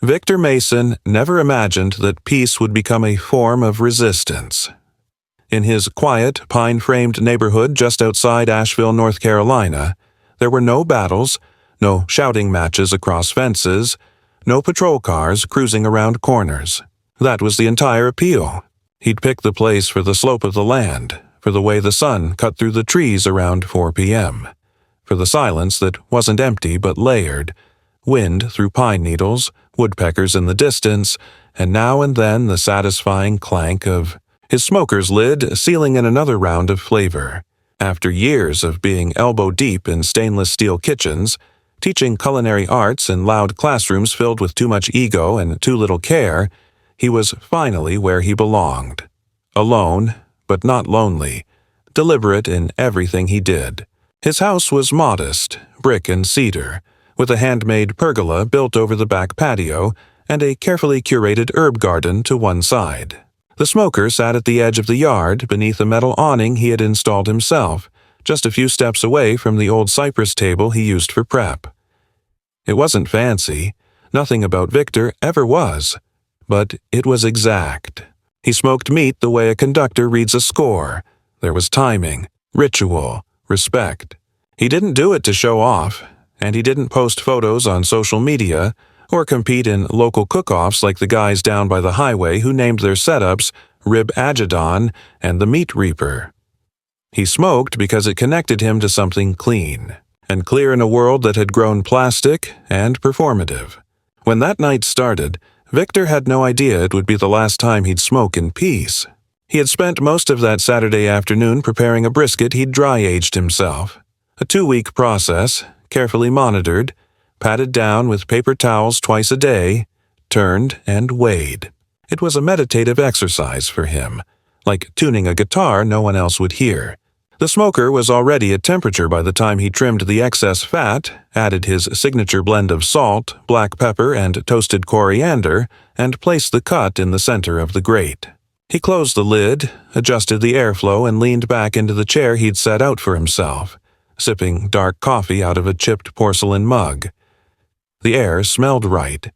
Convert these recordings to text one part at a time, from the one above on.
Victor Mason never imagined that peace would become a form of resistance. In his quiet, pine-framed neighborhood just outside Asheville, North Carolina, there were no battles, no shouting matches across fences, no patrol cars cruising around corners. That was the entire appeal. He'd picked the place for the slope of the land, for the way the sun cut through the trees around 4 p.m., for the silence that wasn't empty but layered, wind through pine needles, woodpeckers in the distance, and now and then the satisfying clank of his smoker's lid sealing in another round of flavor. After years of being elbow-deep in stainless steel kitchens, teaching culinary arts in loud classrooms filled with too much ego and too little care, he was finally where he belonged. Alone, but not lonely, deliberate in everything he did. His house was modest, brick and cedar, with a handmade pergola built over the back patio and a carefully curated herb garden to one side. The smoker sat at the edge of the yard beneath a metal awning he had installed himself, just a few steps away from the old cypress table he used for prep. It wasn't fancy, nothing about Victor ever was, but it was exact. He smoked meat the way a conductor reads a score. There was timing, ritual, respect. He didn't do it to show off, and he didn't post photos on social media or compete in local cook-offs like the guys down by the highway who named their setups Rib Agidon and the Meat Reaper. He smoked because it connected him to something clean, and clear in a world that had grown plastic and performative. When that night started, Victor had no idea it would be the last time he'd smoke in peace. He had spent most of that Saturday afternoon preparing a brisket he'd dry-aged himself. A 2-week process, carefully monitored, patted down with paper towels twice a day, turned and weighed. It was a meditative exercise for him, like tuning a guitar no one else would hear. The smoker was already at temperature by the time he trimmed the excess fat, added his signature blend of salt, black pepper, and toasted coriander, and placed the cut in the center of the grate. He closed the lid, adjusted the airflow, and leaned back into the chair he'd set out for himself, sipping dark coffee out of a chipped porcelain mug. The air smelled right,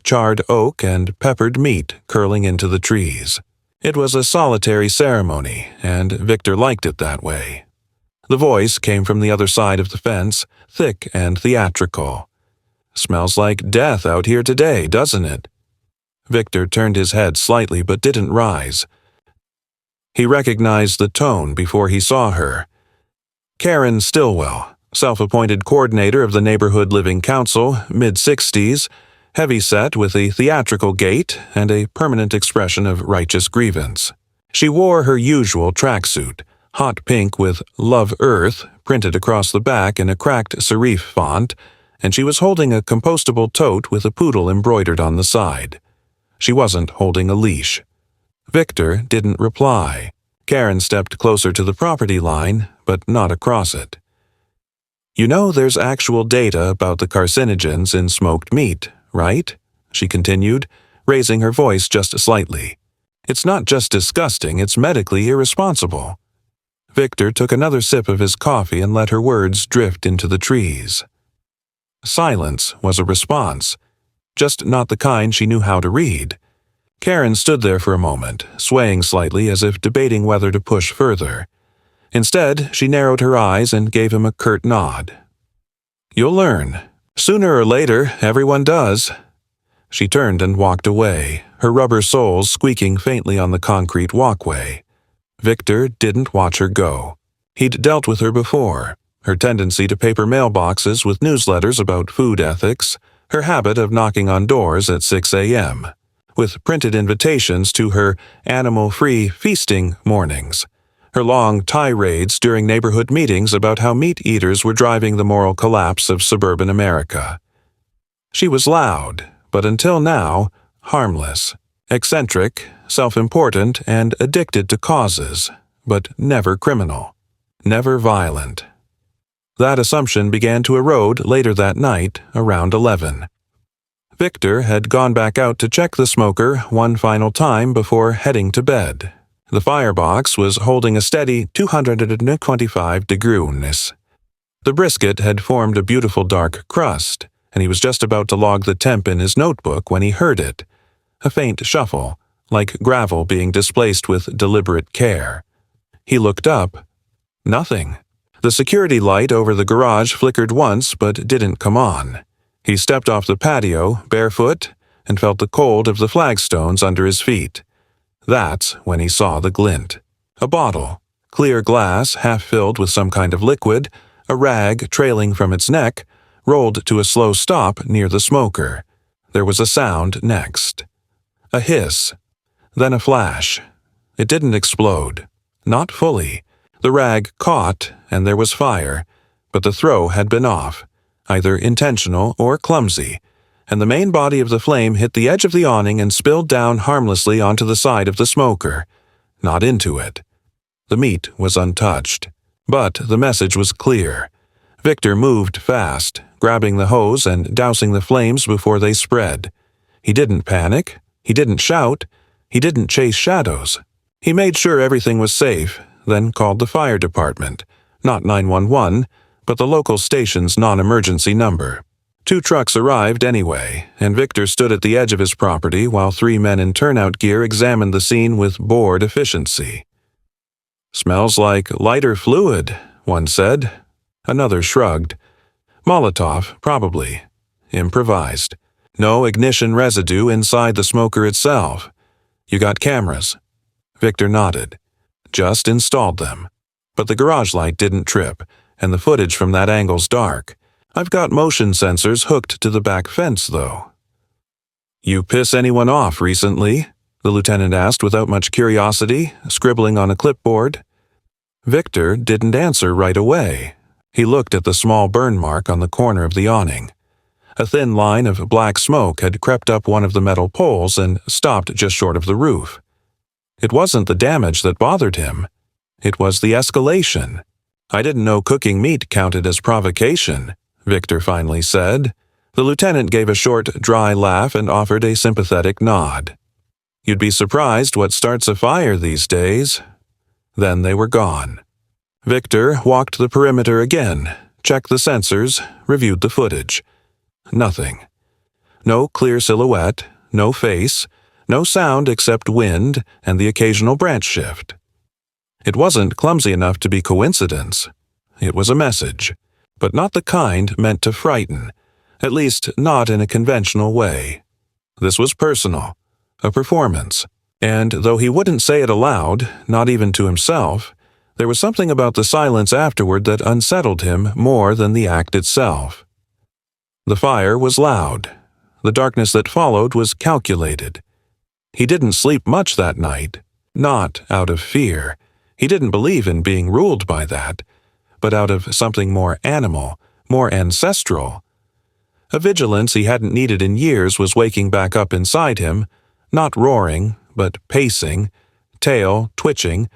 charred oak and peppered meat curling into the trees. It was a solitary ceremony, and Victor liked it that way. The voice came from the other side of the fence, thick and theatrical. "Smells like death out here today, doesn't it?" Victor turned his head slightly but didn't rise. He recognized the tone before he saw her. Karen Stillwell, self-appointed coordinator of the Neighborhood Living Council, mid-60s, heavy-set with a theatrical gait and a permanent expression of righteous grievance. She wore her usual tracksuit, hot pink with Love Earth printed across the back in a cracked serif font, and she was holding a compostable tote with a poodle embroidered on the side. She wasn't holding a leash. Victor didn't reply. Karen stepped closer to the property line, but not across it. "You know there's actual data about the carcinogens in smoked meat, right?" she continued, raising her voice just slightly. "It's not just disgusting, it's medically irresponsible." Victor took another sip of his coffee and let her words drift into the trees. Silence was a response, just not the kind she knew how to read. Karen stood there for a moment, swaying slightly as if debating whether to push further. Instead, she narrowed her eyes and gave him a curt nod. "You'll learn. Sooner or later, everyone does." She turned and walked away, her rubber soles squeaking faintly on the concrete walkway. Victor didn't watch her go. He'd dealt with her before, her tendency to paper mailboxes with newsletters about food ethics, her habit of knocking on doors at 6 a.m., with printed invitations to her animal-free feasting mornings, her long tirades during neighborhood meetings about how meat eaters were driving the moral collapse of suburban America. She was loud, but until now, harmless, eccentric, self-important, and addicted to causes, but never criminal, never violent. That assumption began to erode later that night, around 11. Victor had gone back out to check the smoker one final time before heading to bed. The firebox was holding a steady 225 degrees. The brisket had formed a beautiful dark crust, and he was just about to log the temp in his notebook when he heard it. A faint shuffle, like gravel being displaced with deliberate care. He looked up. Nothing. The security light over the garage flickered once but didn't come on. He stepped off the patio, barefoot, and felt the cold of the flagstones under his feet. That's when he saw the glint. A bottle, clear glass half filled with some kind of liquid, a rag trailing from its neck, rolled to a slow stop near the smoker. There was a sound next. A hiss. Then a flash. It didn't explode. Not fully. The rag caught, and there was fire, but the throw had been off, either intentional or clumsy, and the main body of the flame hit the edge of the awning and spilled down harmlessly onto the side of the smoker, not into it. The meat was untouched, but the message was clear. Victor moved fast, grabbing the hose and dousing the flames before they spread. He didn't panic. He didn't shout. He didn't chase shadows. He made sure everything was safe, then called the fire department, not 911, but the local station's non-emergency number. 2 trucks arrived anyway, and Victor stood at the edge of his property while 3 men in turnout gear examined the scene with bored efficiency. "Smells like lighter fluid," one said. Another shrugged. "Molotov, probably. Improvised. No ignition residue inside the smoker itself. You got cameras?" Victor nodded. "Just installed them. But the garage light didn't trip, and the footage from that angle's dark. I've got motion sensors hooked to the back fence, though." "You piss anyone off recently?" the lieutenant asked without much curiosity, scribbling on a clipboard. Victor didn't answer right away. He looked at the small burn mark on the corner of the awning. A thin line of black smoke had crept up one of the metal poles and stopped just short of the roof. It wasn't the damage that bothered him. It was the escalation. "I didn't know cooking meat counted as provocation," Victor finally said. The lieutenant gave a short, dry laugh and offered a sympathetic nod. "You'd be surprised what starts a fire these days." Then they were gone. Victor walked the perimeter again, checked the sensors, reviewed the footage. Nothing. No clear silhouette, no face, no sound except wind and the occasional branch shift. It wasn't clumsy enough to be coincidence. It was a message, but not the kind meant to frighten, at least not in a conventional way. This was personal, a performance, and though he wouldn't say it aloud, not even to himself, there was something about the silence afterward that unsettled him more than the act itself. The fire was loud. The darkness that followed was calculated. He didn't sleep much that night, not out of fear. He didn't believe in being ruled by that, but out of something more animal, more ancestral. A vigilance he hadn't needed in years was waking back up inside him, not roaring, but pacing, tail twitching,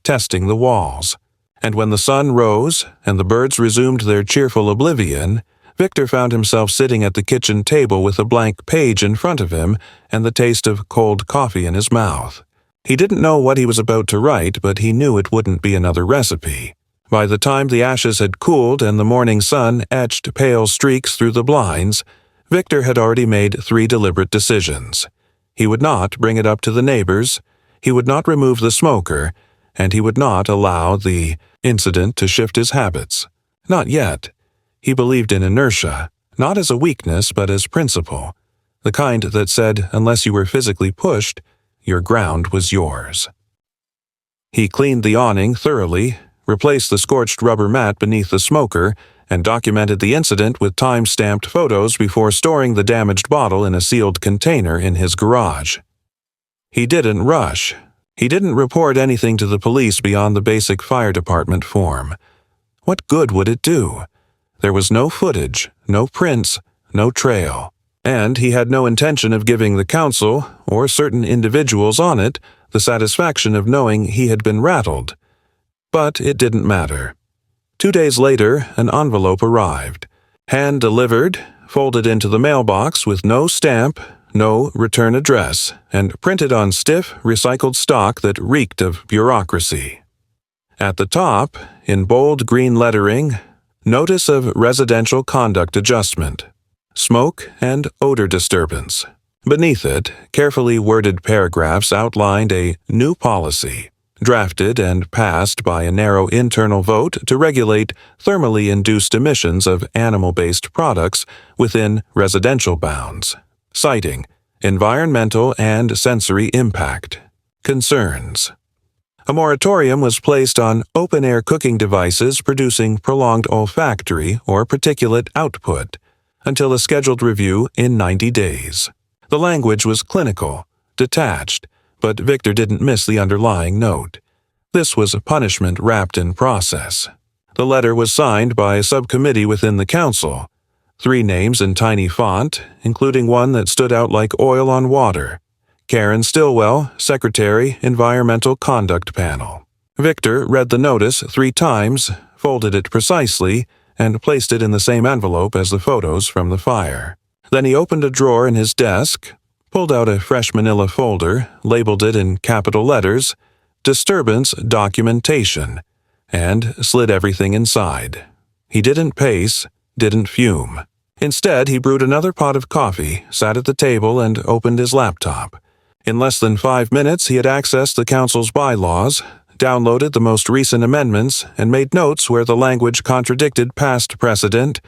testing the walls. And when the sun rose and the birds resumed their cheerful oblivion, Victor found himself sitting at the kitchen table with a blank page in front of him and the taste of cold coffee in his mouth. He didn't know what he was about to write, but he knew it wouldn't be another recipe. By the time the ashes had cooled and the morning sun etched pale streaks through the blinds, Victor had already made 3 deliberate decisions. He would not bring it up to the neighbors, he would not remove the smoker, and he would not allow the incident to shift his habits. Not yet. He believed in inertia, not as a weakness but as principle, the kind that said unless you were physically pushed, your ground was yours. He cleaned the awning thoroughly, replaced the scorched rubber mat beneath the smoker, and documented the incident with time-stamped photos before storing the damaged bottle in a sealed container in his garage. He didn't rush. He didn't report anything to the police beyond the basic fire department form. What good would it do? There was no footage, no prints, no trail, and he had no intention of giving the council, or certain individuals on it, the satisfaction of knowing he had been rattled. But it didn't matter. 2 days later, an envelope arrived, hand-delivered, folded into the mailbox with no stamp, no return address, and printed on stiff, recycled stock that reeked of bureaucracy. At the top, in bold green lettering, Notice of Residential Conduct Adjustment. smoke and odor disturbance. Beneath it, carefully worded paragraphs outlined a new policy, drafted and passed by a narrow internal vote to regulate thermally induced emissions of animal-based products within residential bounds, citing environmental and sensory impact concerns. A moratorium was placed on open-air cooking devices producing prolonged olfactory or particulate output until a scheduled review in 90 days. The language was clinical, detached, but Victor didn't miss the underlying note. This was a punishment wrapped in process. The letter was signed by a subcommittee within the council, 3 names in tiny font, including one that stood out like oil on water. Karen Stillwell, Secretary, Environmental Conduct Panel. Victor read the notice 3 times, folded it precisely, and placed it in the same envelope as the photos from the fire. Then he opened a drawer in his desk, pulled out a fresh manila folder, labeled it in capital letters, Disturbance Documentation, and slid everything inside. He didn't pace, didn't fume. Instead, he brewed another pot of coffee, sat at the table, and opened his laptop. In less than 5 minutes, he had accessed the council's bylaws, downloaded the most recent amendments, and made notes where the language contradicted past precedent.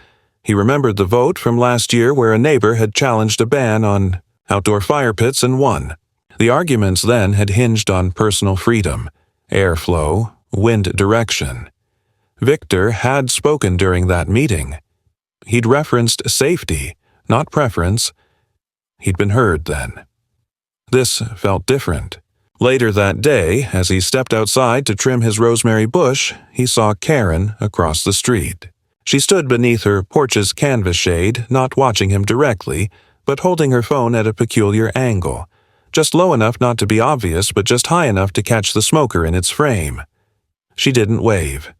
He remembered the vote from last year where a neighbor had challenged a ban on outdoor fire pits and won. The arguments then had hinged on personal freedom, airflow, wind direction. Victor had spoken during that meeting. He'd referenced safety, not preference. He'd been heard then. This felt different. Later that day, as he stepped outside to trim his rosemary bush, he saw Karen across the street. She stood beneath her porch's canvas shade, not watching him directly, but holding her phone at a peculiar angle, just low enough not to be obvious but just high enough to catch the smoker in its frame. She didn't wave.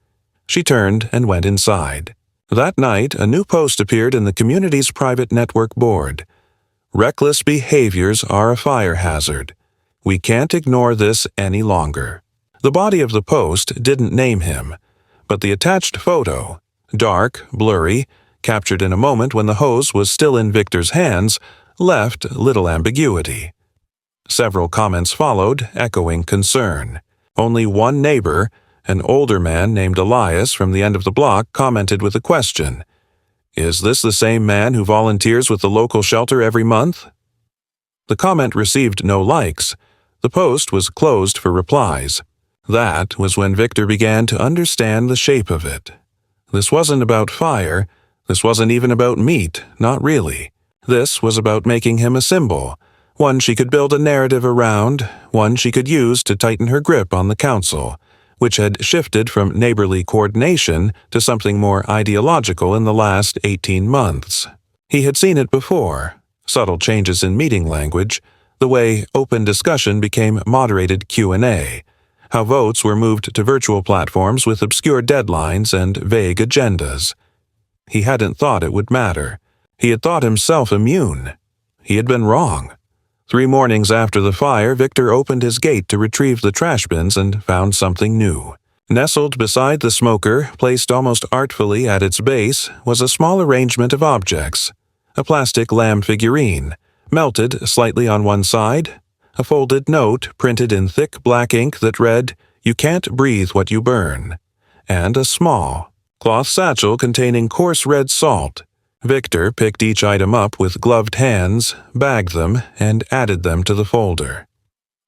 She turned and went inside. That night, a new post appeared in the community's private network board. Reckless behaviors are a fire hazard. We can't ignore this any longer. The body of the post didn't name him, but the attached photo, dark, blurry, captured in a moment when the hose was still in Victor's hands, left little ambiguity. Several comments followed, echoing concern. Only one neighbor, an older man named Elias from the end of the block, commented with a question. Is this the same man who volunteers with the local shelter every month? The comment received no likes. The post was closed for replies. That was when Victor began to understand the shape of it. This wasn't about fire. This wasn't even about meat, not really. This was about making him a symbol, one she could build a narrative around, one she could use to tighten her grip on the council, which had shifted from neighborly coordination to something more ideological in the last 18 months. He had seen it before, subtle changes in meeting language, the way open discussion became moderated Q&A, how votes were moved to virtual platforms with obscure deadlines and vague agendas. He hadn't thought it would matter. He had thought himself immune. He had been wrong. 3 mornings after the fire, Victor opened his gate to retrieve the trash bins and found something new. Nestled beside the smoker, placed almost artfully at its base, was a small arrangement of objects. A plastic lamb figurine, melted slightly on one side, a folded note printed in thick black ink that read, "You can't breathe what you burn," and a small cloth satchel containing coarse red salt. Victor picked each item up with gloved hands, bagged them, and added them to the folder.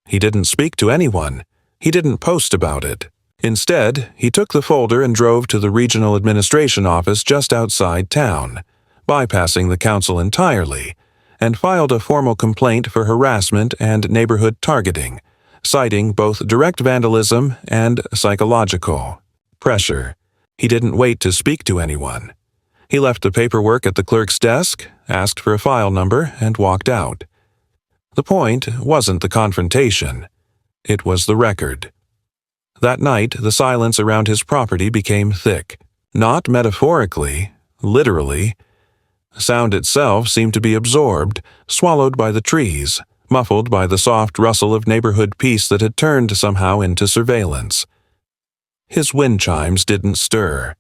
He didn't speak to anyone. He didn't post about it. Instead, he took the folder and drove to the regional administration office just outside town, bypassing the council entirely, and filed a formal complaint for harassment and neighborhood targeting, citing both direct vandalism and psychological pressure. He didn't wait to speak to anyone. He left the paperwork at the clerk's desk, asked for a file number, and walked out. The point wasn't the confrontation. It was the record. That night, the silence around his property became thick. Not metaphorically, literally. Sound itself seemed to be absorbed, swallowed by the trees, muffled by the soft rustle of neighborhood peace that had turned somehow into surveillance. His wind chimes didn't stir.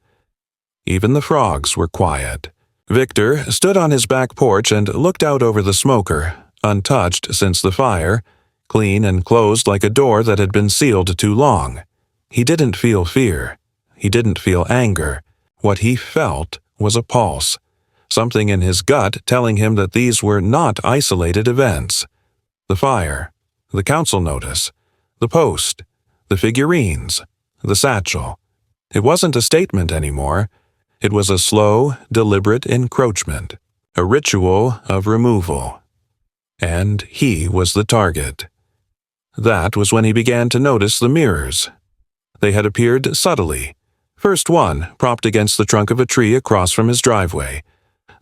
Even the frogs were quiet. Victor stood on his back porch and looked out over the smoker, untouched since the fire, clean and closed like a door that had been sealed too long. He didn't feel fear. He didn't feel anger. What he felt was a pulse, something in his gut telling him that these were not isolated events. The fire, the council notice, the post, the figurines, the satchel. It wasn't a statement anymore. It was a slow, deliberate encroachment, a ritual of removal. And he was the target. That was when he began to notice the mirrors. They had appeared subtly. First one propped against the trunk of a tree across from his driveway.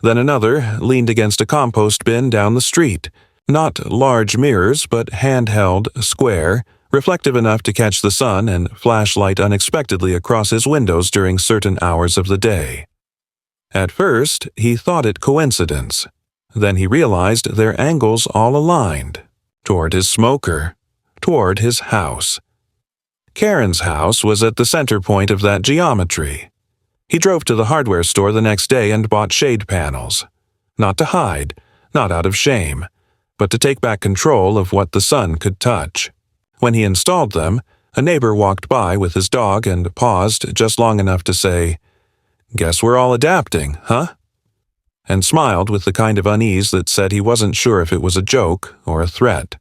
Then another leaned against a compost bin down the street. Not large mirrors, but handheld, square, reflective enough to catch the sun and flashlight unexpectedly across his windows during certain hours of the day. At first, he thought it coincidence. Then he realized their angles all aligned, toward his smoker, toward his house. Karen's house was at the center point of that geometry. He drove to the hardware store the next day and bought shade panels. Not to hide, not out of shame, but to take back control of what the sun could touch. When he installed them, a neighbor walked by with his dog and paused just long enough to say, "Guess we're all adapting, huh?" and smiled with the kind of unease that said he wasn't sure if it was a joke or a threat.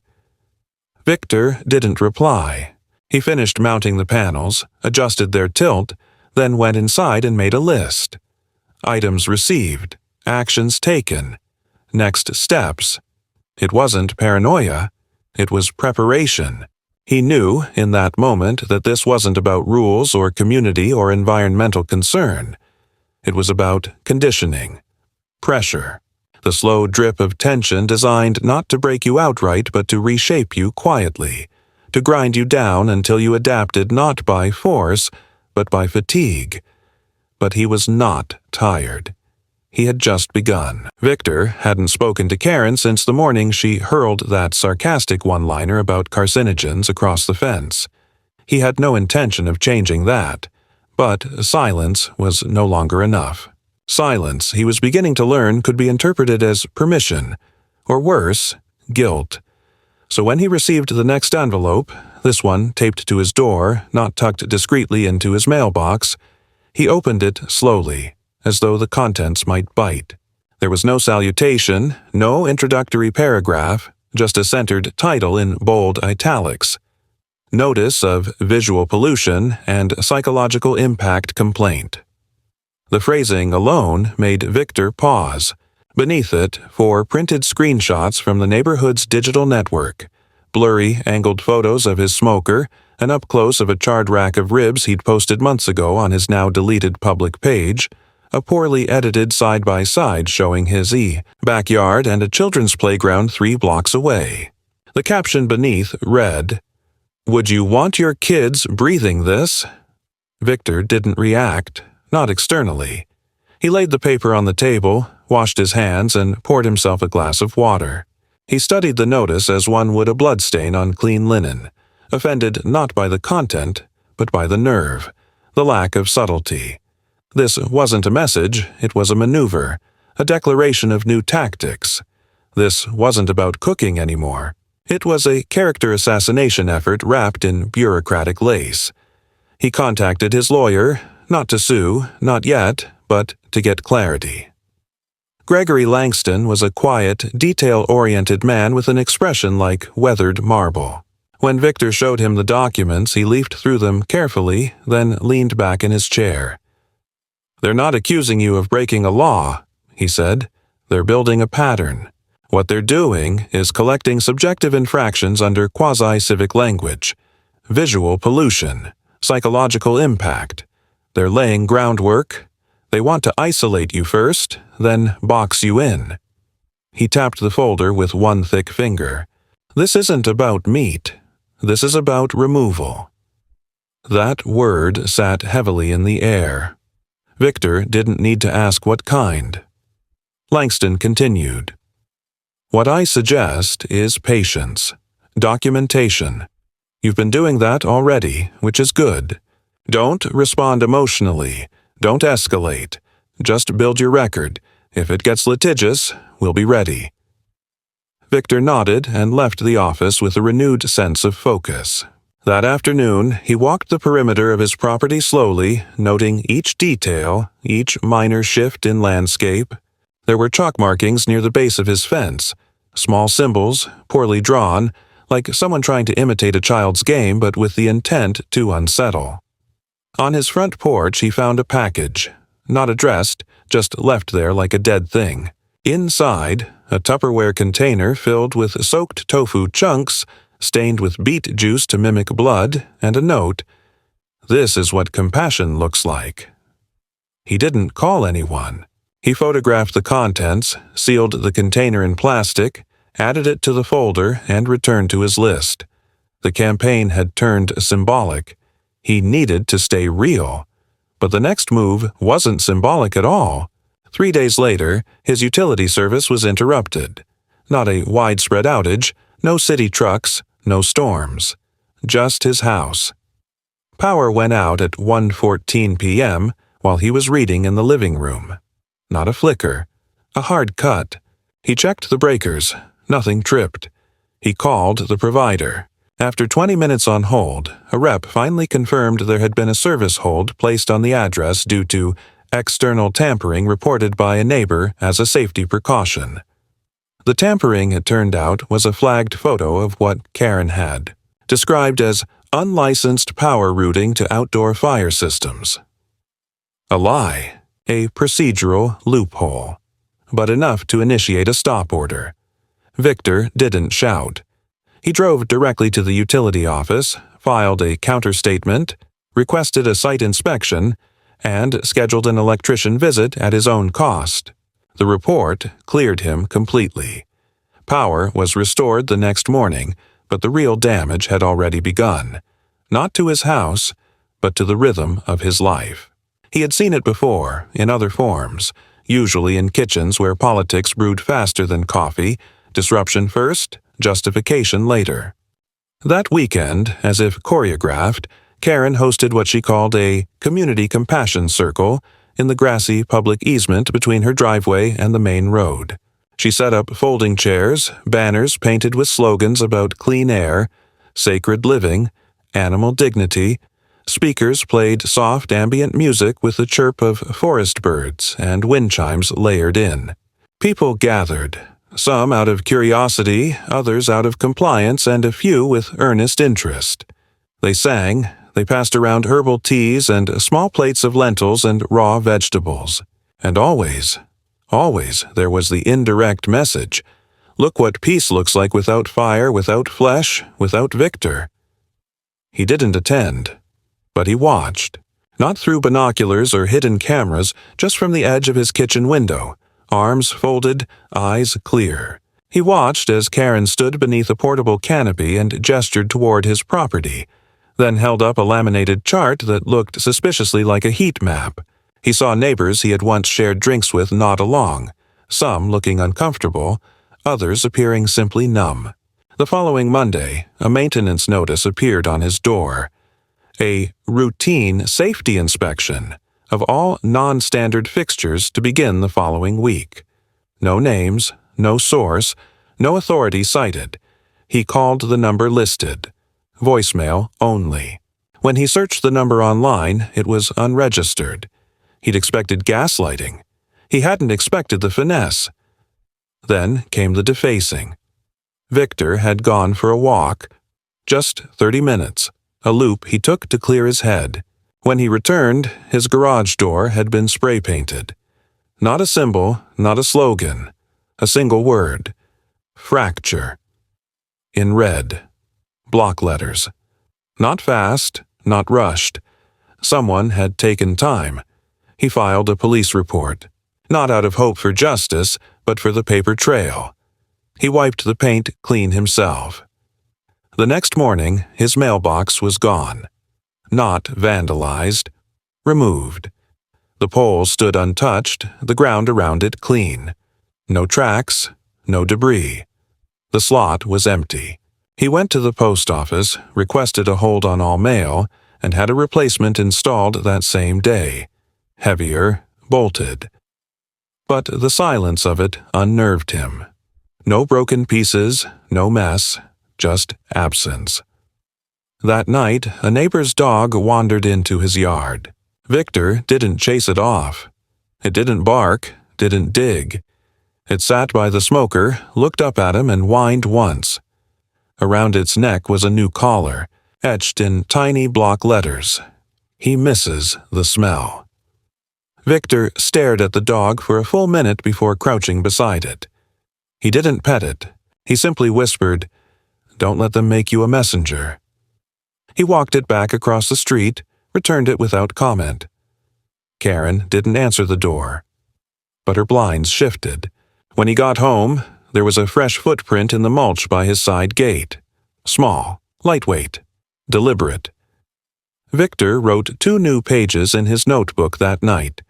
Victor didn't reply. He finished mounting the panels, adjusted their tilt, then went inside and made a list. Items received, actions taken, next steps. It wasn't paranoia. It was preparation. He knew, in that moment, that this wasn't about rules or community or environmental concern. It was about conditioning, pressure, the slow drip of tension designed not to break you outright but to reshape you quietly, to grind you down until you adapted not by force, but by fatigue. But he was not tired. He had just begun. Victor hadn't spoken to Karen since the morning she hurled that sarcastic one-liner about carcinogens across the fence. He had no intention of changing that, but silence was no longer enough. Silence, he was beginning to learn, could be interpreted as permission, or worse, guilt. So when he received the next envelope, this one taped to his door, not tucked discreetly into his mailbox, he opened it slowly, as though the contents might bite. There was no salutation, no introductory paragraph, just a centered title in bold italics. Notice of visual pollution and psychological impact complaint. The phrasing alone made Victor pause. Beneath it, 4 printed screenshots from the neighborhood's digital network, blurry, angled photos of his smoker, an up-close of a charred rack of ribs he'd posted months ago on his now-deleted public page, a poorly edited side-by-side showing his backyard and a children's playground 3 blocks away. The caption beneath read, "Would you want your kids breathing this?" Victor didn't react, not externally. He laid the paper on the table, washed his hands, and poured himself a glass of water. He studied the notice as one would a bloodstain on clean linen, offended not by the content, but by the nerve, the lack of subtlety. This wasn't a message, it was a maneuver, a declaration of new tactics. This wasn't about cooking anymore. It was a character assassination effort wrapped in bureaucratic lace. He contacted his lawyer, not to sue, not yet, but to get clarity. Gregory Langston was a quiet, detail-oriented man with an expression like weathered marble. When Victor showed him the documents, he leafed through them carefully, then leaned back in his chair. "They're not accusing you of breaking a law," he said. "They're building a pattern. What they're doing is collecting subjective infractions under quasi-civic language, visual pollution, psychological impact. They're laying groundwork. They want to isolate you first, then box you in." He tapped the folder with one thick finger. "This isn't about meat. This is about removal." That word sat heavily in the air. Victor didn't need to ask what kind. Langston continued. "What I suggest is patience, documentation. You've been doing that already, which is good. Don't respond emotionally. Don't escalate. Just build your record. If it gets litigious, we'll be ready." Victor nodded and left the office with a renewed sense of focus. That afternoon, he walked the perimeter of his property slowly, noting each detail, each minor shift in landscape. There were chalk markings near the base of his fence, small symbols, poorly drawn, like someone trying to imitate a child's game but with the intent to unsettle. On his front porch, he found a package, not addressed, just left there like a dead thing. Inside, a Tupperware container filled with soaked tofu chunks, stained with beet juice to mimic blood, and a note, "This is what compassion looks like." He didn't call anyone. He photographed the contents, sealed the container in plastic, added it to the folder, and returned to his list. The campaign had turned symbolic. He needed to stay real. But the next move wasn't symbolic at all. 3 days later, his utility service was interrupted. Not a widespread outage, no city trucks, no storms. Just his house. Power went out at 1:14 p.m. while he was reading in the living room. Not a flicker. A hard cut. He checked the breakers. Nothing tripped. He called the provider. After 20 minutes on hold, a rep finally confirmed there had been a service hold placed on the address due to external tampering reported by a neighbor as a safety precaution. The tampering, it turned out, was a flagged photo of what Karen had, described as unlicensed power routing to outdoor fire systems. A lie, a procedural loophole, but enough to initiate a stop order. Victor didn't shout. He drove directly to the utility office, filed a counterstatement, requested a site inspection, and scheduled an electrician visit at his own cost. The report cleared him completely. Power was restored the next morning, but the real damage had already begun. Not to his house, but to the rhythm of his life. He had seen it before, in other forms, usually in kitchens where politics brewed faster than coffee, disruption first, justification later. That weekend, as if choreographed, Karen hosted what she called a community compassion circle in the grassy public easement between her driveway and the main road. She set up folding chairs, banners painted with slogans about clean air, sacred living, animal dignity. Speakers played soft ambient music with the chirp of forest birds and wind chimes layered in. People gathered, some out of curiosity, others out of compliance, and a few with earnest interest. They sang, they passed around herbal teas and small plates of lentils and raw vegetables. And always there was the indirect message. Look what peace looks like without fire, without flesh, without Victor. He didn't attend, but he watched. Not through binoculars or hidden cameras, just from the edge of his kitchen window, arms folded, eyes clear. He watched as Karen stood beneath a portable canopy and gestured toward his property, then held up a laminated chart that looked suspiciously like a heat map. He saw neighbors he had once shared drinks with nod along, some looking uncomfortable, others appearing simply numb. The following Monday, a maintenance notice appeared on his door. A routine safety inspection of all non-standard fixtures to begin the following week. No names, no source, no authority cited. He called the number listed. Voicemail only. When he searched the number online, it was unregistered. He'd expected gaslighting. He hadn't expected the finesse. Then came the defacing. Victor had gone for a walk. Just 30 minutes, a loop he took to clear his head. When he returned, his garage door had been spray-painted. Not a symbol, not a slogan. A single word. Fracture. In red. Block letters. Not fast, not rushed. Someone had taken time. He filed a police report. Not out of hope for justice, but for the paper trail. He wiped the paint clean himself. The next morning, his mailbox was gone. Not vandalized. Removed. The pole stood untouched, the ground around it clean. No tracks, no debris. The slot was empty. He went to the post office, requested a hold on all mail, and had a replacement installed that same day. Heavier, bolted. but the silence of it unnerved him. No broken pieces, no mess, just absence. That night, a neighbor's dog wandered into his yard. Victor didn't chase it off. It didn't bark, didn't dig. It sat by the smoker, looked up at him, and whined once. Around its neck was a new collar, etched in tiny block letters. He misses the smell. Victor stared at the dog for a full minute before crouching beside it. He didn't pet it. He simply whispered, "Don't let them make you a messenger." He walked it back across the street, returned it without comment. Karen didn't answer the door. But her blinds shifted. When he got home, there was a fresh footprint in the mulch by his side gate. Small, lightweight, deliberate. Victor wrote 2 new pages in his notebook that night.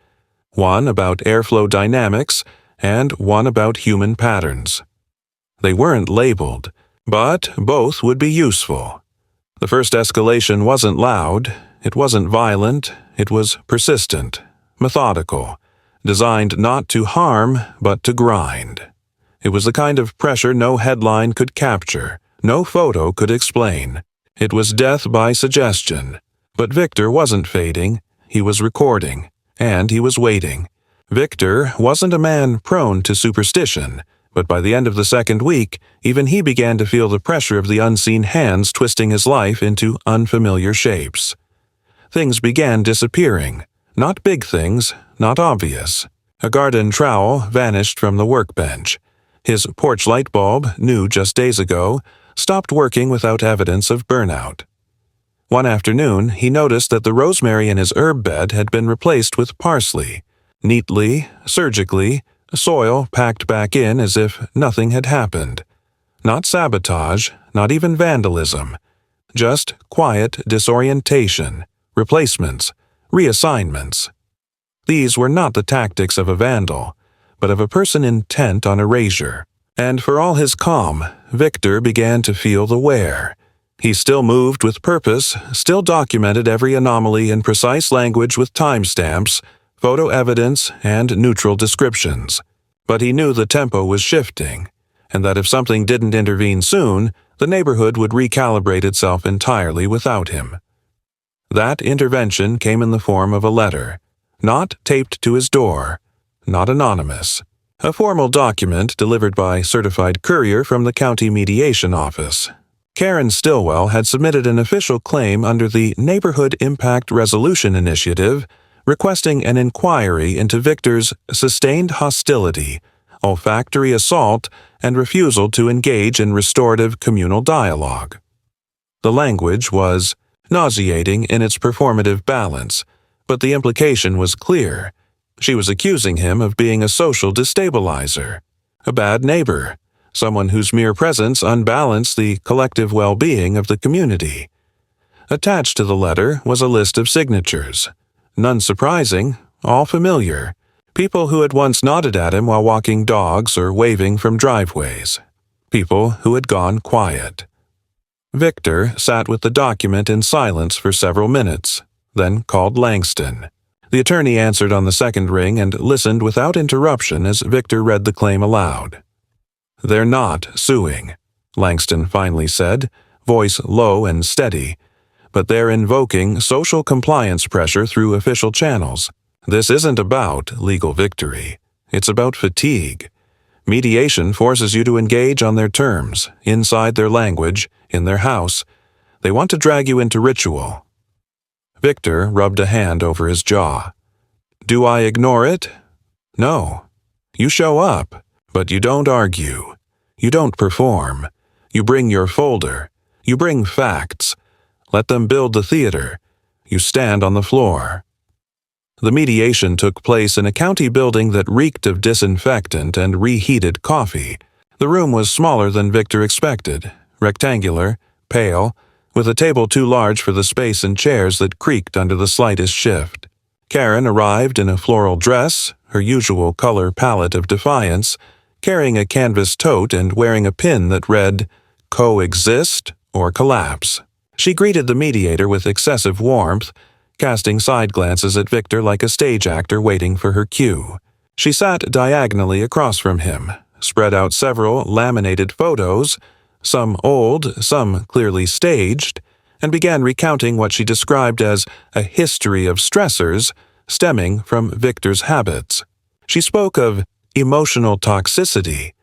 One about airflow dynamics and one about human patterns. They weren't labeled, but both would be useful. The first escalation wasn't loud, it wasn't violent, it was persistent, methodical, designed not to harm but to grind. It was the kind of pressure no headline could capture, no photo could explain. It was death by suggestion. But Victor wasn't fading, he was recording, and he was waiting. Victor wasn't a man prone to superstition, but by the end of the second week, even he began to feel the pressure of the unseen hands twisting his life into unfamiliar shapes. Things began disappearing. Not big things, not obvious. A garden trowel vanished from the workbench. His porch light bulb, new just days ago, stopped working without evidence of burnout. One afternoon, he noticed that the rosemary in his herb bed had been replaced with parsley. Neatly, surgically, soil packed back in as if nothing had happened. Not sabotage, not even vandalism. Just quiet disorientation, replacements, reassignments. These were not the tactics of a vandal, but of a person intent on erasure. And for all his calm, Victor began to feel the wear. He still moved with purpose, still documented every anomaly in precise language with timestamps, photo evidence, and neutral descriptions. But he knew the tempo was shifting, and that if something didn't intervene soon, the neighborhood would recalibrate itself entirely without him. That intervention came in the form of a letter, not taped to his door, not anonymous. A formal document delivered by certified courier from the county mediation office. Karen Stillwell had submitted an official claim under the Neighborhood Impact Resolution Initiative, requesting an inquiry into Victor's sustained hostility, olfactory assault, and refusal to engage in restorative communal dialogue. The language was nauseating in its performative balance, but the implication was clear. She was accusing him of being a social destabilizer, a bad neighbor, someone whose mere presence unbalanced the collective well-being of the community. Attached to the letter was a list of signatures. None surprising, all familiar. People who had once nodded at him while walking dogs or waving from driveways. People who had gone quiet. Victor sat with the document in silence for several minutes, then called Langston. The attorney answered on the second ring and listened without interruption as Victor read the claim aloud. "They're not suing," Langston finally said, voice low and steady, "but they're invoking social compliance pressure through official channels. This isn't about legal victory. It's about fatigue. Mediation forces you to engage on their terms, inside their language, in their house. They want to drag you into ritual." Victor rubbed a hand over his jaw. "Do I ignore it? No. You show up, but you don't argue. You don't perform. You bring your folder. You bring facts. Let them build the theater. You stand on the floor." The mediation took place in a county building that reeked of disinfectant and reheated coffee. The room was smaller than Victor expected, rectangular, pale, with a table too large for the space and chairs that creaked under the slightest shift. Karen arrived in a floral dress, her usual color palette of defiance, carrying a canvas tote and wearing a pin that read, "Coexist or Collapse." She greeted the mediator with excessive warmth, casting side glances at Victor like a stage actor waiting for her cue. She sat diagonally across from him, spread out several laminated photos, some old, some clearly staged, and began recounting what she described as a history of stressors stemming from Victor's habits. She spoke of emotional toxicity,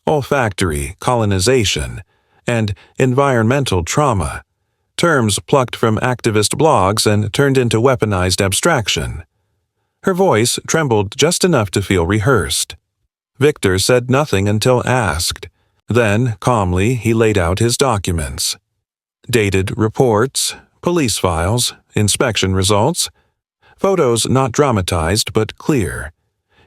olfactory colonization, and environmental trauma, terms plucked from activist blogs and turned into weaponized abstraction. Her voice trembled just enough to feel rehearsed. Victor said nothing until asked. Then, calmly, he laid out his documents. Dated reports, police files, inspection results, photos not dramatized but clear.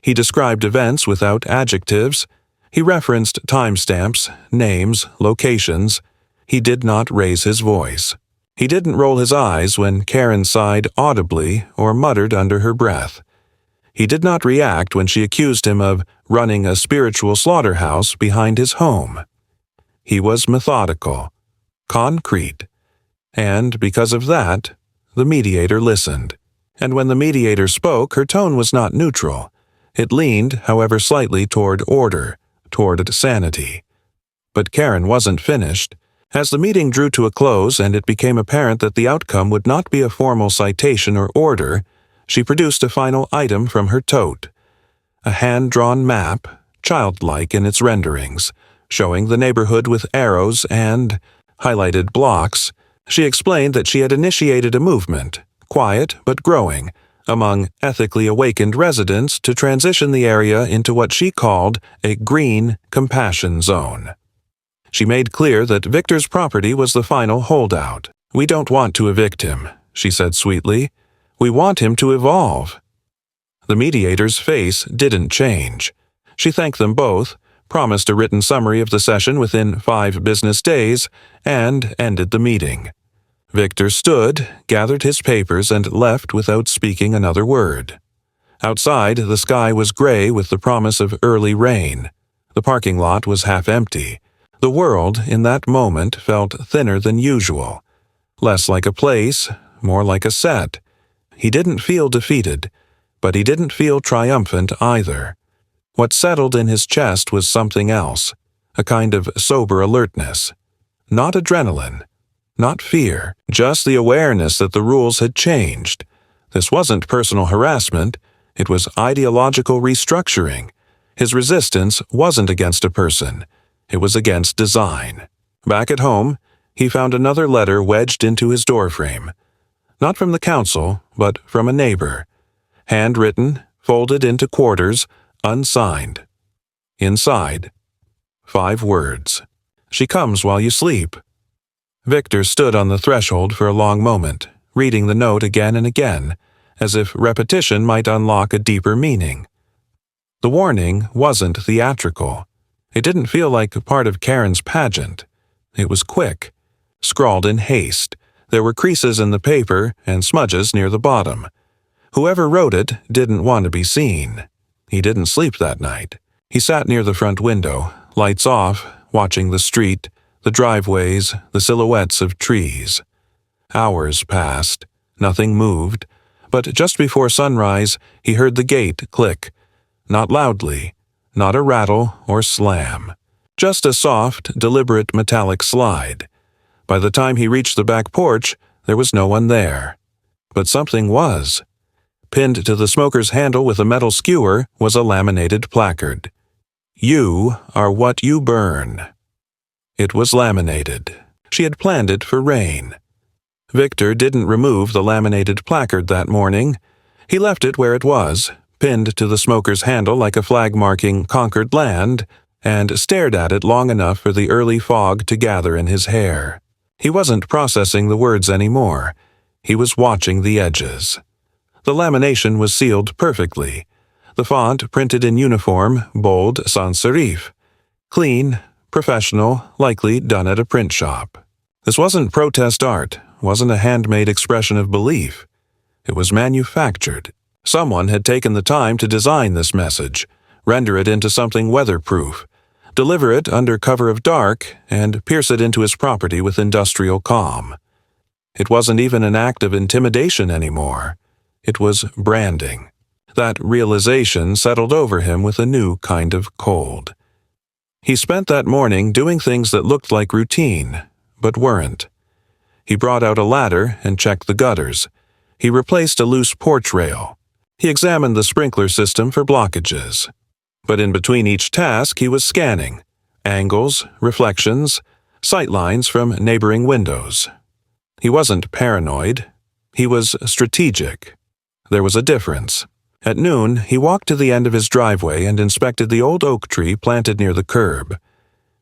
He described events without adjectives. He referenced timestamps, names, locations. He did not raise his voice. He didn't roll his eyes when Karen sighed audibly or muttered under her breath. He did not react when she accused him of running a spiritual slaughterhouse behind his home. He was methodical, concrete, and because of that, the mediator listened. And when the mediator spoke, her tone was not neutral. It leaned, however slightly, toward order, toward sanity. But Karen wasn't finished. As the meeting drew to a close and it became apparent that the outcome would not be a formal citation or order, she produced a final item from her tote. A hand-drawn map, childlike in its renderings, showing the neighborhood with arrows and highlighted blocks. She explained that she had initiated a movement, quiet but growing, among ethically awakened residents to transition the area into what she called a green compassion zone. She made clear that Victor's property was the final holdout. "We don't want to evict him," she said sweetly. "We want him to evolve." The mediator's face didn't change. She thanked them both, promised a written summary of the session within 5 business days, and ended the meeting. Victor stood, gathered his papers, and left without speaking another word. Outside, the sky was gray with the promise of early rain. The parking lot was half empty. The world, in that moment, felt thinner than usual. Less like a place, more like a set. He didn't feel defeated, but he didn't feel triumphant either. What settled in his chest was something else, a kind of sober alertness. Not adrenaline, not fear, just the awareness that the rules had changed. This wasn't personal harassment, it was ideological restructuring. His resistance wasn't against a person. It was against design. Back at home, he found another letter wedged into his doorframe. Not from the council, but from a neighbor. Handwritten, folded into quarters, unsigned. Inside, 5 words. "She comes while you sleep." Victor stood on the threshold for a long moment, reading the note again and again, as if repetition might unlock a deeper meaning. The warning wasn't theatrical. It didn't feel like part of Karen's pageant. It was quick, scrawled in haste. There were creases in the paper and smudges near the bottom. Whoever wrote it didn't want to be seen. He didn't sleep that night. He sat near the front window, lights off, watching the street, the driveways, the silhouettes of trees. Hours passed. Nothing moved. But just before sunrise, he heard the gate click. Not loudly. Not a rattle or slam. Just a soft, deliberate metallic slide. By the time he reached the back porch, there was no one there. But something was. Pinned to the smoker's handle with a metal skewer was a laminated placard. "You are what you burn." It was laminated. She had planned it for rain. Victor didn't remove the laminated placard that morning. He left it where it was, pinned to the smoker's handle like a flag marking conquered land, and stared at it long enough for the early fog to gather in his hair. He wasn't processing the words anymore. He was watching the edges. The lamination was sealed perfectly. The font printed in uniform, bold, sans serif. Clean, professional, likely done at a print shop. This wasn't protest art, wasn't a handmade expression of belief. It was manufactured. Someone had taken the time to design this message, render it into something weatherproof, deliver it under cover of dark, and pierce it into his property with industrial calm. It wasn't even an act of intimidation anymore. It was branding. That realization settled over him with a new kind of cold. He spent that morning doing things that looked like routine, but weren't. He brought out a ladder and checked the gutters. He replaced a loose porch rail. He examined the sprinkler system for blockages. But in between each task, he was scanning angles, reflections, sightlines from neighboring windows. He wasn't paranoid. He was strategic. There was a difference. At noon, he walked to the end of his driveway and inspected the old oak tree planted near the curb.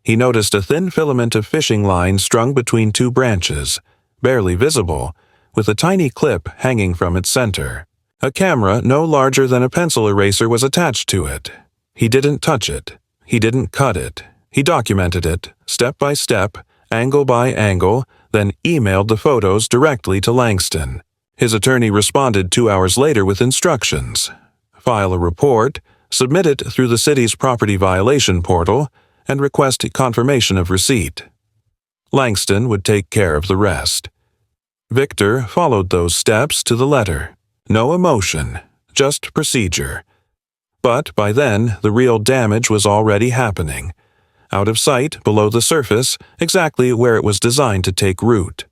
He noticed a thin filament of fishing line strung between two branches, barely visible, with a tiny clip hanging from its center. A camera no larger than a pencil eraser was attached to it. He didn't touch it. He didn't cut it. He documented it, step by step, angle by angle, then emailed the photos directly to Langston. His attorney responded 2 hours later with instructions. File a report, submit it through the city's property violation portal, and request confirmation of receipt. Langston would take care of the rest. Victor followed those steps to the letter. No emotion, just procedure. But by then, the real damage was already happening. Out of sight, below the surface, exactly where it was designed to take root.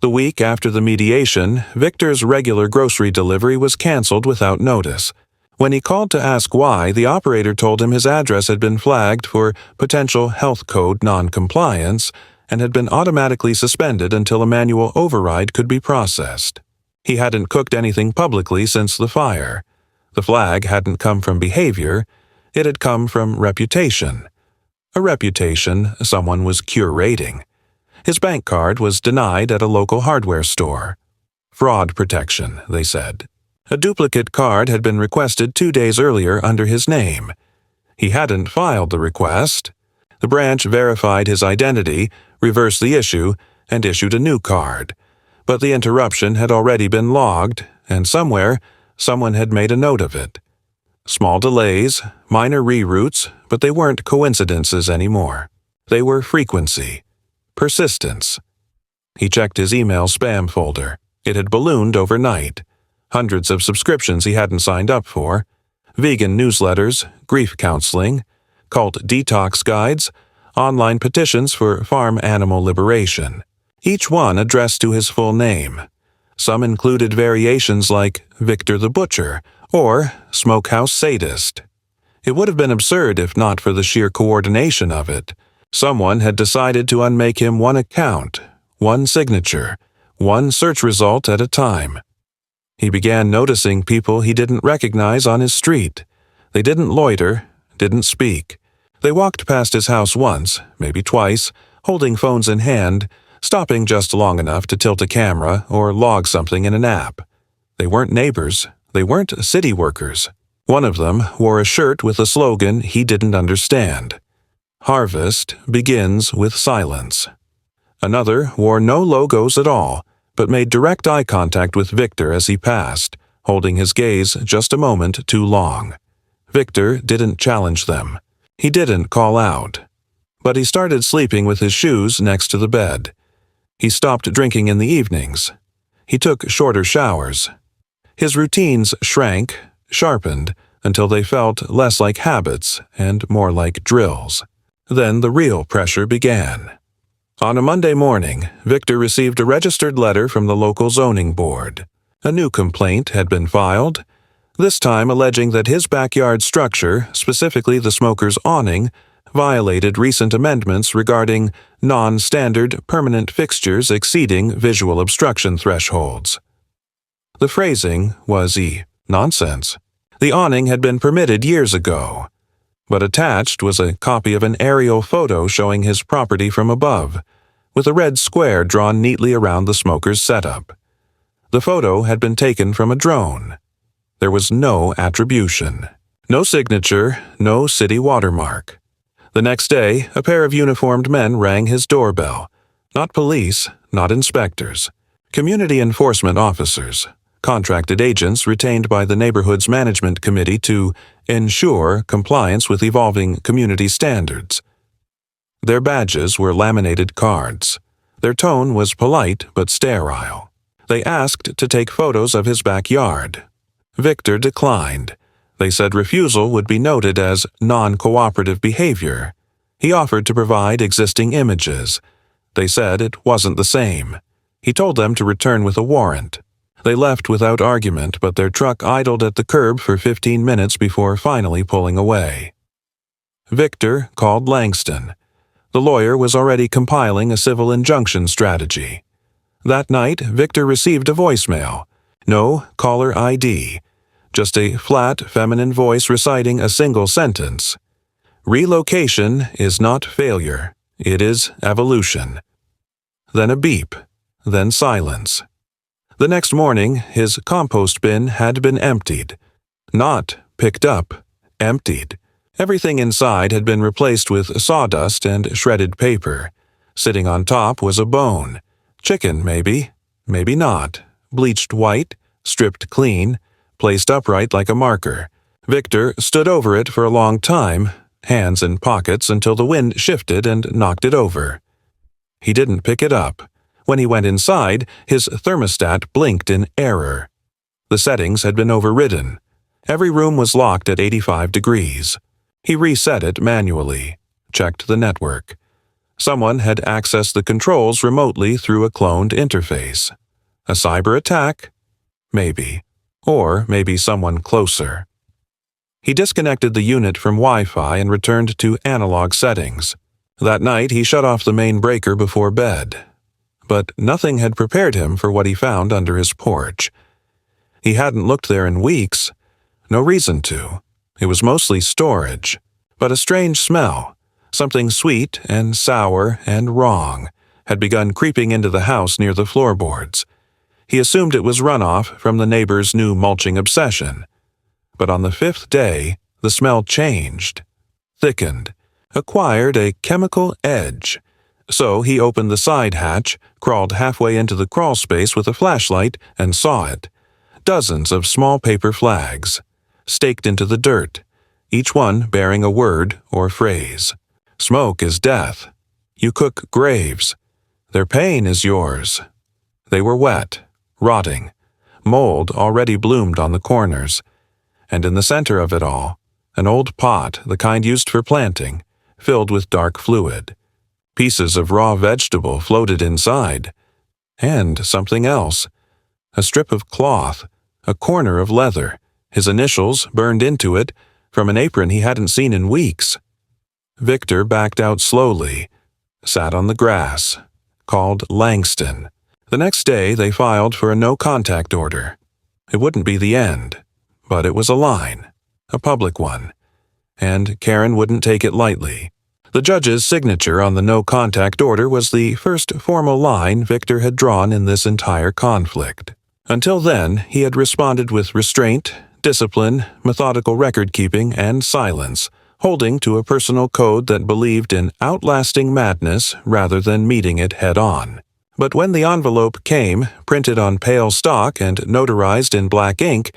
The week after the mediation, Victor's regular grocery delivery was canceled without notice. When he called to ask why, the operator told him his address had been flagged for potential health code non-compliance and had been automatically suspended until a manual override could be processed. He hadn't cooked anything publicly since the fire. The flag hadn't come from behavior, it had come from reputation. A reputation someone was curating. His bank card was denied at a local hardware store. Fraud protection, they said. A duplicate card had been requested 2 days earlier under his name. He hadn't filed the request. The branch verified his identity, reversed the issue, and issued a new card. But the interruption had already been logged, and somewhere, someone had made a note of it. Small delays, minor reroutes, but they weren't coincidences anymore. They were frequency. Persistence. He checked his email spam folder. It had ballooned overnight. Hundreds of subscriptions he hadn't signed up for. Vegan newsletters, grief counseling, cult detox guides, online petitions for farm animal liberation. Each one addressed to his full name. Some included variations like Victor the Butcher or Smokehouse Sadist. It would have been absurd if not for the sheer coordination of it. Someone had decided to unmake him one account, one signature, one search result at a time. He began noticing people he didn't recognize on his street. They didn't loiter, didn't speak. They walked past his house once, maybe twice, holding phones in hand, stopping just long enough to tilt a camera or log something in an app. They weren't neighbors. They weren't city workers. One of them wore a shirt with a slogan he didn't understand. Harvest begins with silence. Another wore no logos at all, but made direct eye contact with Victor as he passed, holding his gaze just a moment too long. Victor didn't challenge them. He didn't call out. But he started sleeping with his shoes next to the bed. He stopped drinking in the evenings. He took shorter showers. His routines shrank, sharpened, until they felt less like habits and more like drills. Then the real pressure began. On a Monday morning, Victor received a registered letter from the local zoning board. A new complaint had been filed, this time alleging that his backyard structure, specifically the smoker's awning, violated recent amendments regarding non-standard permanent fixtures exceeding visual obstruction thresholds. The phrasing was nonsense. The awning had been permitted years ago, but attached was a copy of an aerial photo showing his property from above, with a red square drawn neatly around the smoker's setup. The photo had been taken from a drone. There was no attribution, no signature, no city watermark. The next day, a pair of uniformed men rang his doorbell. Not police, not inspectors. Community enforcement officers, contracted agents retained by the neighborhood's management committee to ensure compliance with evolving community standards. Their badges were laminated cards. Their tone was polite but sterile. They asked to take photos of his backyard. Victor declined. They said refusal would be noted as non-cooperative behavior. He offered to provide existing images. They said it wasn't the same. He told them to return with a warrant. They left without argument, but their truck idled at the curb for 15 minutes before finally pulling away. Victor called Langston. The lawyer was already compiling a civil injunction strategy. That night, Victor received a voicemail. No caller ID. Just a flat, feminine voice reciting a single sentence. Relocation is not failure. It is evolution. Then a beep. Then silence. The next morning, his compost bin had been emptied. Not picked up. Emptied. Everything inside had been replaced with sawdust and shredded paper. Sitting on top was a bone. Chicken, maybe. Maybe not. Bleached white. Stripped clean. Placed upright like a marker. Victor stood over it for a long time, hands in pockets until the wind shifted and knocked it over. He didn't pick it up. When he went inside, his thermostat blinked in error. The settings had been overridden. Every room was locked at 85 degrees. He reset it manually, checked the network. Someone had accessed the controls remotely through a cloned interface. A cyber attack? Maybe. Or maybe someone closer. He disconnected the unit from Wi-Fi and returned to analog settings. That night, he shut off the main breaker before bed. But nothing had prepared him for what he found under his porch. He hadn't looked there in weeks. No reason to. It was mostly storage. But a strange smell, something sweet and sour and wrong, had begun creeping into the house near the floorboards. He assumed it was runoff from the neighbor's new mulching obsession. But on the 5th day, the smell changed, thickened, acquired a chemical edge. So he opened the side hatch, crawled halfway into the crawl space with a flashlight, and saw it. Dozens of small paper flags, staked into the dirt, each one bearing a word or phrase. Smoke is death. You cook graves. Their pain is yours. They were wet, rotting. Mold already bloomed on the corners. And in the center of it all, an old pot, the kind used for planting, filled with dark fluid. Pieces of raw vegetable floated inside. And something else. A strip of cloth, a corner of leather, his initials burned into it from an apron he hadn't seen in weeks. Victor backed out slowly, sat on the grass, called Langston. The next day they filed for a no-contact order. It wouldn't be the end, but it was a line, a public one, and Karen wouldn't take it lightly. The judge's signature on the no-contact order was the first formal line Victor had drawn in this entire conflict. Until then, he had responded with restraint, discipline, methodical record-keeping, and silence, holding to a personal code that believed in outlasting madness rather than meeting it head-on. But when the envelope came, printed on pale stock and notarized in black ink,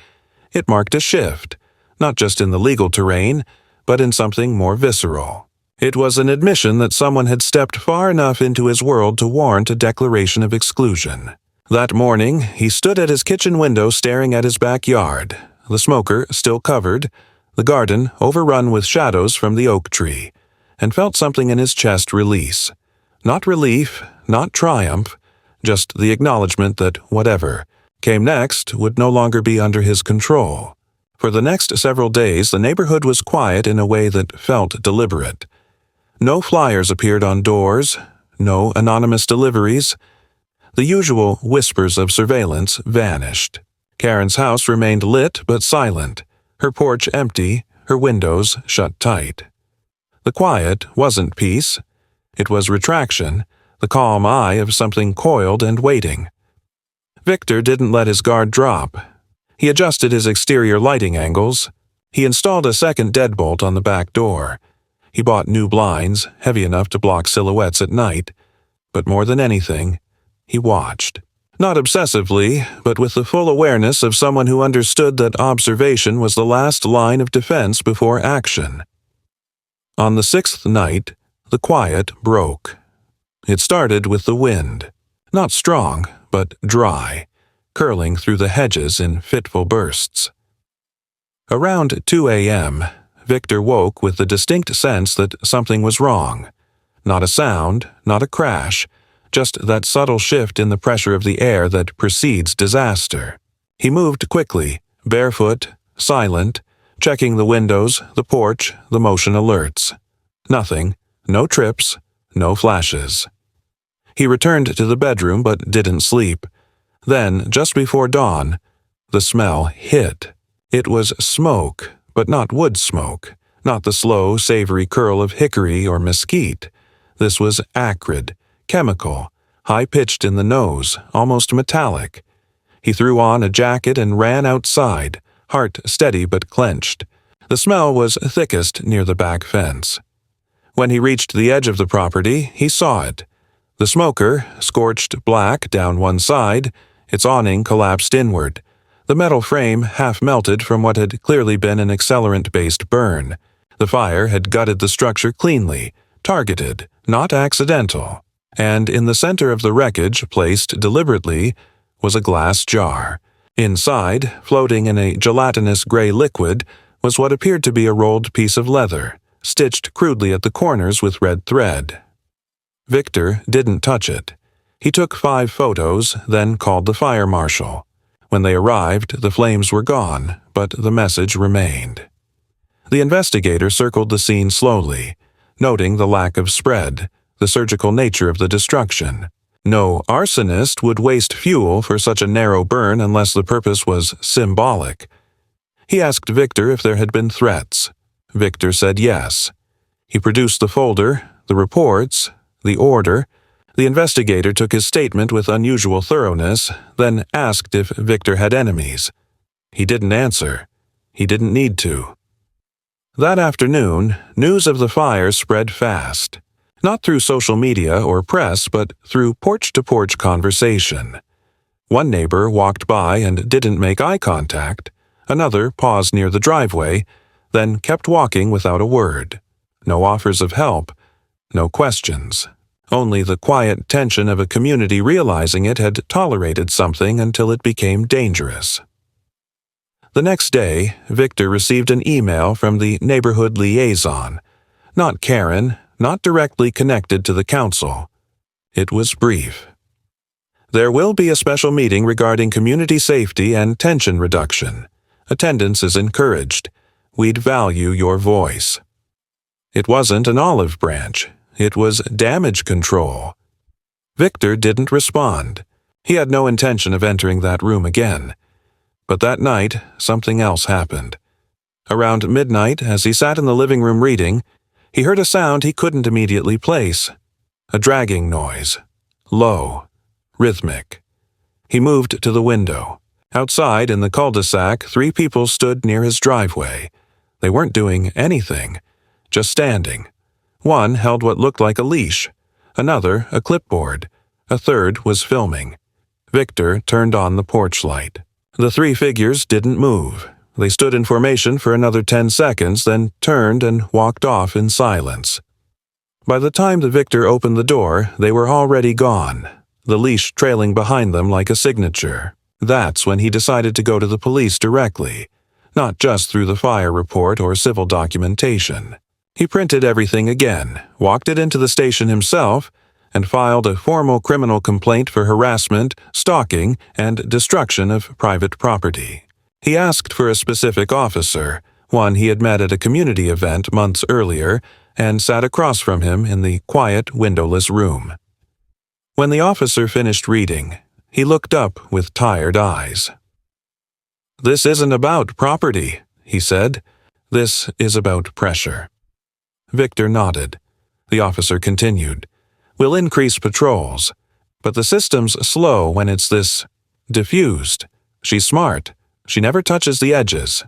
it marked a shift, not just in the legal terrain, but in something more visceral. It was an admission that someone had stepped far enough into his world to warrant a declaration of exclusion. That morning, he stood at his kitchen window staring at his backyard, the smoker still covered, the garden overrun with shadows from the oak tree, and felt something in his chest release. Not relief, not triumph, just the acknowledgement that whatever came next would no longer be under his control. For the next several days, the neighborhood was quiet in a way that felt deliberate. No flyers appeared on doors, no anonymous deliveries. The usual whispers of surveillance vanished. Karen's house remained lit but silent, her porch empty, her windows shut tight. The quiet wasn't peace. It was retraction, the calm eye of something coiled and waiting. Victor didn't let his guard drop. He adjusted his exterior lighting angles. He installed a second deadbolt on the back door. He bought new blinds, heavy enough to block silhouettes at night. But more than anything, he watched. Not obsessively, but with the full awareness of someone who understood that observation was the last line of defense before action. On the 6th night, the quiet broke. It started with the wind. Not strong, but dry, curling through the hedges in fitful bursts. Around 2 a.m., Victor woke with the distinct sense that something was wrong. Not a sound, not a crash, just that subtle shift in the pressure of the air that precedes disaster. He moved quickly, barefoot, silent, checking the windows, the porch, the motion alerts. Nothing, no trips, no flashes. He returned to the bedroom but didn't sleep. Then, just before dawn, the smell hit. It was smoke, but not wood smoke, not the slow, savory curl of hickory or mesquite. This was acrid, chemical, high-pitched in the nose, almost metallic. He threw on a jacket and ran outside, heart steady but clenched. The smell was thickest near the back fence. When he reached the edge of the property, he saw it. The smoker, scorched black down one side, its awning collapsed inward. The metal frame half melted from what had clearly been an accelerant-based burn. The fire had gutted the structure cleanly, targeted, not accidental. And in the center of the wreckage, placed deliberately, was a glass jar. Inside, floating in a gelatinous gray liquid, was what appeared to be a rolled piece of leather, stitched crudely at the corners with red thread. Victor didn't touch it. He took 5 photos, then called the fire marshal. When they arrived, the flames were gone, but the message remained. The investigator circled the scene slowly, noting the lack of spread, the surgical nature of the destruction. No arsonist would waste fuel for such a narrow burn unless the purpose was symbolic. He asked Victor if there had been threats. Victor said yes. He produced the folder, the reports, the order. The investigator took his statement with unusual thoroughness, then asked if Victor had enemies. He didn't answer. He didn't need to. That afternoon, news of the fire spread fast. Not through social media or press, but through porch-to-porch conversation. One neighbor walked by and didn't make eye contact. Another paused near the driveway, then kept walking without a word. No offers of help, no questions. Only the quiet tension of a community realizing it had tolerated something until it became dangerous. The next day, Victor received an email from the neighborhood liaison. Not Karen, not directly connected to the council. It was brief. There will be a special meeting regarding community safety and tension reduction. Attendance is encouraged. We'd value your voice. It wasn't an olive branch. It was damage control. Victor didn't respond. He had no intention of entering that room again. But that night, something else happened. Around midnight, as he sat in the living room reading, he heard a sound he couldn't immediately place. A dragging noise. Low. Rhythmic. He moved to the window. Outside, in the cul-de-sac, 3 people stood near his driveway. They weren't doing anything, just standing. One held what looked like a leash, another a clipboard, a third was filming. Victor turned on the porch light. The 3 figures didn't move. They stood in formation for another 10 seconds, then turned and walked off in silence. By the time the Victor opened the door, they were already gone, the leash trailing behind them like a signature. That's when he decided to go to the police directly, not just through the fire report or civil documentation. He printed everything again, walked it into the station himself, and filed a formal criminal complaint for harassment, stalking, and destruction of private property. He asked for a specific officer, one he had met at a community event months earlier, and sat across from him in the quiet, windowless room. When the officer finished reading, he looked up with tired eyes. "This isn't about property," he said. "This is about pressure." Victor nodded. The officer continued. "We'll increase patrols, but the system's slow when it's this diffused. She's smart. She never touches the edges."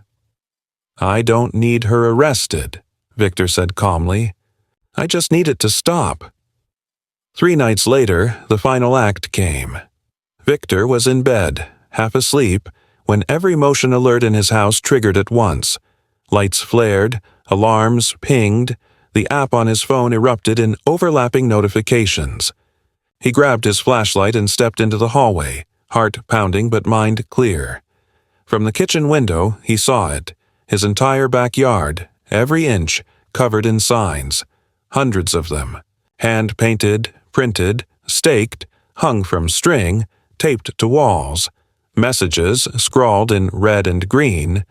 "I don't need her arrested," Victor said calmly. "I just need it to stop." 3 nights later, the final act came. Victor was in bed, half asleep, when every motion alert in his house triggered at once. Lights flared, alarms pinged, the app on his phone erupted in overlapping notifications. He grabbed his flashlight and stepped into the hallway, heart pounding but mind clear. From the kitchen window, he saw it, His entire backyard, every inch, covered in signs, hundreds of them, hand-painted, printed, staked, hung from string, taped to walls, messages scrawled in red and green.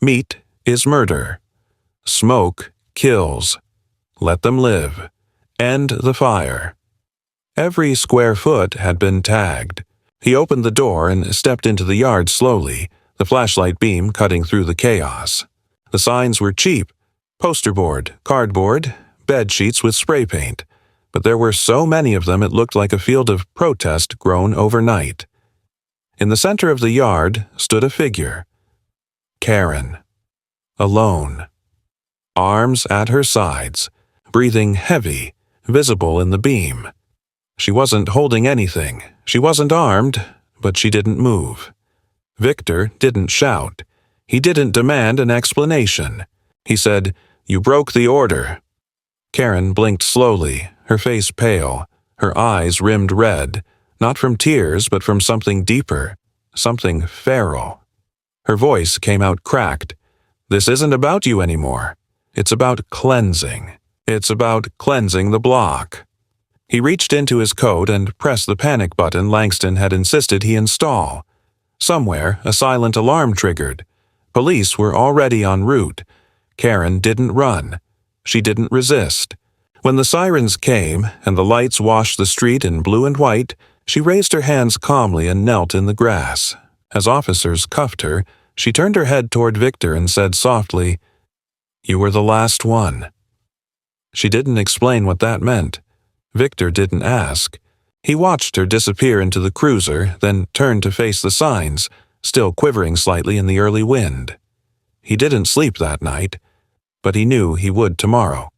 Meat is murder. Smoke kills. Let them live. End the fire. Every square foot had been tagged. He opened the door and stepped into the yard slowly, the flashlight beam cutting through the chaos. The signs were cheap: poster board, cardboard, bed sheets with spray paint, but there were so many of them it looked like a field of protest grown overnight. In the center of the yard stood a figure. Karen. Alone. Arms at her sides, breathing heavy, visible in the beam. She wasn't holding anything. She wasn't armed, but she didn't move. Victor didn't shout. He didn't demand an explanation. He said, "You broke the order." Karen blinked slowly, her face pale, her eyes rimmed red, not from tears but from something deeper, something feral. Her voice came out cracked. "This isn't about you anymore. It's about cleansing. It's about cleansing the block." He reached into his coat and pressed the panic button Langston had insisted he install. Somewhere, a silent alarm triggered. Police were already en route. Karen didn't run. She didn't resist. When the sirens came and the lights washed the street in blue and white, she raised her hands calmly and knelt in the grass. As officers cuffed her, she turned her head toward Victor and said softly, "You were the last one." She didn't explain what that meant. Victor didn't ask. He watched her disappear into the cruiser, then turned to face the signs, still quivering slightly in the early wind. He didn't sleep that night, but he knew he would tomorrow.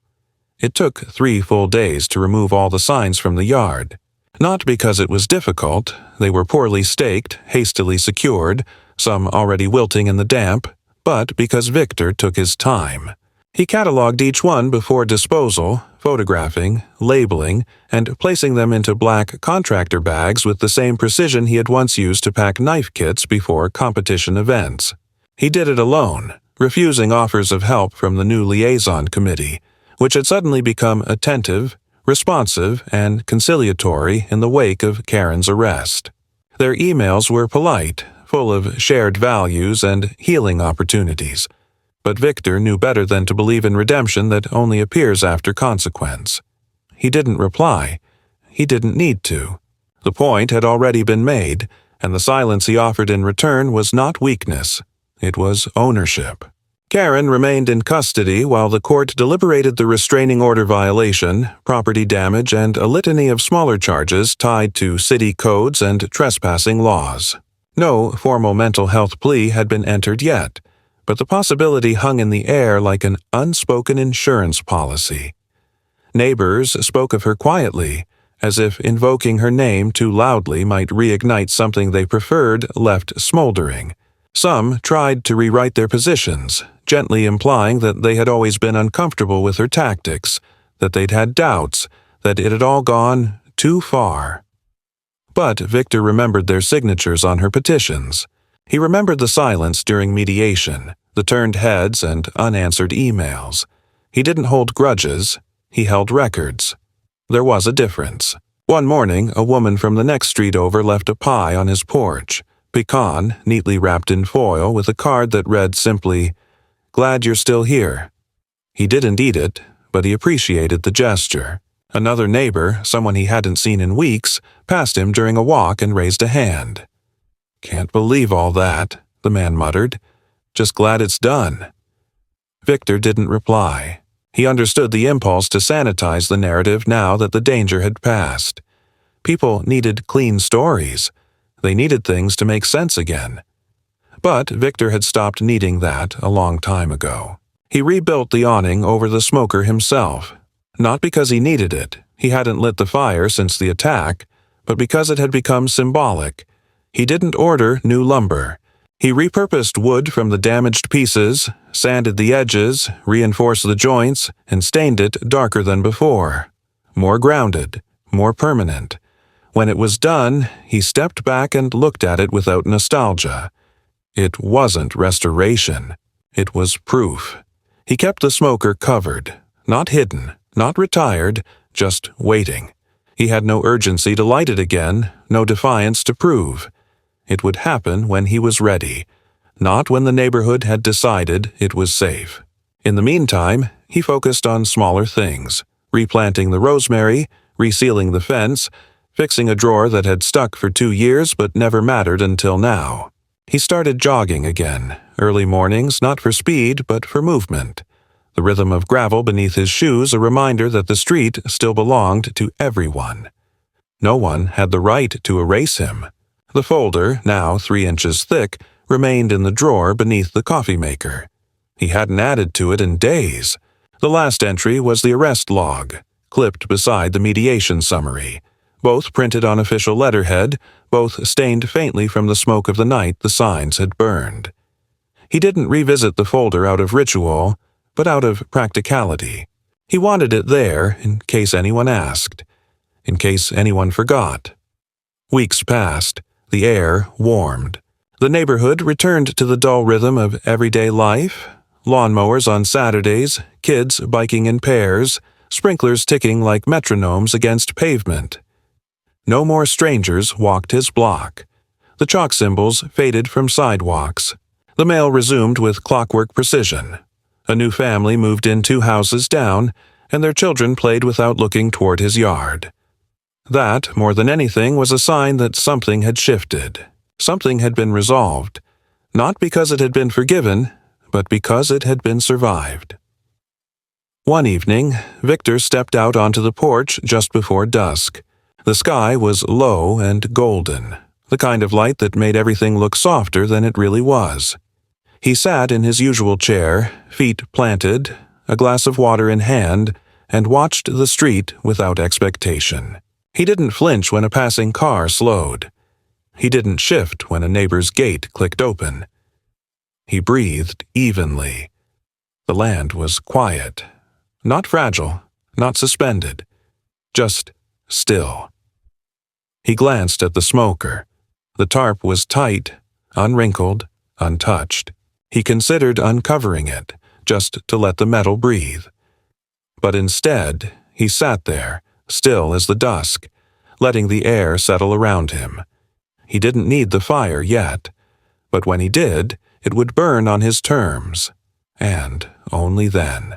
It took 3 full days to remove all the signs from the yard. Not because it was difficult. They were poorly staked, hastily secured, some already wilting in the damp, but because Victor took his time. He cataloged each one before disposal, photographing, labeling, and placing them into black contractor bags with the same precision he had once used to pack knife kits before competition events. He did it alone, refusing offers of help from the new liaison committee, which had suddenly become attentive, responsive, and conciliatory in the wake of Karen's arrest. Their emails were polite, full of shared values and healing opportunities. But Victor knew better than to believe in redemption that only appears after consequence. He didn't reply. He didn't need to. The point had already been made, and the silence he offered in return was not weakness. It was ownership. Karen remained in custody while the court deliberated the restraining order violation, property damage, and a litany of smaller charges tied to city codes and trespassing laws. No formal mental health plea had been entered yet, but the possibility hung in the air like an unspoken insurance policy. Neighbors spoke of her quietly, as if invoking her name too loudly might reignite something they preferred left smoldering. Some tried to rewrite their positions, gently implying that they had always been uncomfortable with her tactics, that they'd had doubts, that it had all gone too far. But Victor remembered their signatures on her petitions. He remembered the silence during mediation, the turned heads and unanswered emails. He didn't hold grudges. He held records. There was a difference. One morning, a woman from the next street over left a pie on his porch, pecan neatly wrapped in foil with a card that read simply, "Glad you're still here." He didn't eat it, but he appreciated the gesture. Another neighbor, someone he hadn't seen in weeks, passed him during a walk and raised a hand. "Can't believe all that," the man muttered. "Just glad it's done." Victor didn't reply. He understood the impulse to sanitize the narrative now that the danger had passed. People needed clean stories. They needed things to make sense again. But Victor had stopped needing that a long time ago. He rebuilt the awning over the smoker himself. Not because he needed it. He hadn't lit the fire since the attack, but because it had become symbolic. He didn't order new lumber. He repurposed wood from the damaged pieces, sanded the edges, reinforced the joints, and stained it darker than before. More grounded, more permanent. When it was done, he stepped back and looked at it without nostalgia. It wasn't restoration. It was proof. He kept the smoker covered, not hidden, not retired, just waiting. He had no urgency to light it again, no defiance to prove. It would happen when he was ready, not when the neighborhood had decided it was safe. In the meantime, he focused on smaller things, replanting the rosemary, resealing the fence, fixing a drawer that had stuck for 2 years but never mattered until now. He started jogging again, early mornings, not for speed but for movement. The rhythm of gravel beneath his shoes a reminder that the street still belonged to everyone. No one had the right to erase him. The folder, now 3 inches thick, remained in the drawer beneath the coffee maker. He hadn't added to it in days. The last entry was the arrest log, clipped beside the mediation summary, both printed on official letterhead, both stained faintly from the smoke of the night the signs had burned. He didn't revisit the folder out of ritual, but out of practicality. He wanted it there in case anyone asked, in case anyone forgot. Weeks passed. The air warmed. The neighborhood returned to the dull rhythm of everyday life. Lawnmowers on Saturdays, kids biking in pairs, sprinklers ticking like metronomes against pavement. No more strangers walked his block. The chalk symbols faded from sidewalks. The mail resumed with clockwork precision. A new family moved in 2 houses down, and their children played without looking toward his yard. That, more than anything, was a sign that something had shifted. Something had been resolved. Not because it had been forgiven, but because it had been survived. One evening, Victor stepped out onto the porch just before dusk. The sky was low and golden, the kind of light that made everything look softer than it really was. He sat in his usual chair, feet planted, a glass of water in hand, and watched the street without expectation. He didn't flinch when a passing car slowed. He didn't shift when a neighbor's gate clicked open. He breathed evenly. The land was quiet, not fragile, not suspended, just still. He glanced at the smoker. The tarp was tight, unwrinkled, untouched. He considered uncovering it, just to let the metal breathe. But instead, he sat there, still as the dusk, letting the air settle around him. He didn't need the fire yet, but when he did, it would burn on his terms, and only then.